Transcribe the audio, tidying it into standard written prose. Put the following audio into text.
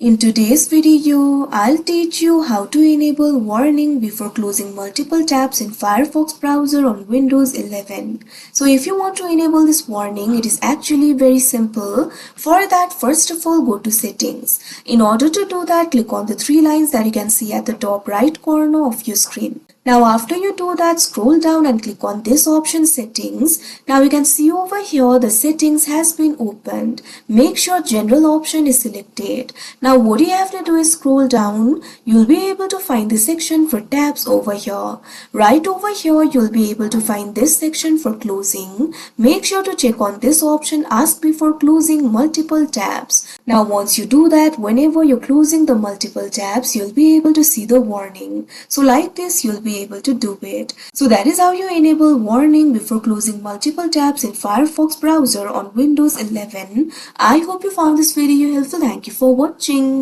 In today's video, I'll teach you how to enable warning before closing multiple tabs in Firefox browser on Windows 11. So if you want to enable this warning, it is actually very simple. For that, first of all, go to settings. In order to do that, click on the three lines that you can see at the top right corner of your screen. Now after you do that, scroll down and click on this option settings. Now you can see over here the settings has been opened. Make sure general option is selected. Now what you have to do is scroll down. You'll be able to find the section for tabs over here. Right over here you'll be able to find this section for closing. Make sure to check on this option, ask before closing multiple tabs. Now once you do that, whenever you're closing the multiple tabs, you'll be able to see the warning. So like this you'll be able to do it. So that is how you enable warning before closing multiple tabs in Firefox browser on Windows 11. I hope you found this video helpful. Thank you for watching.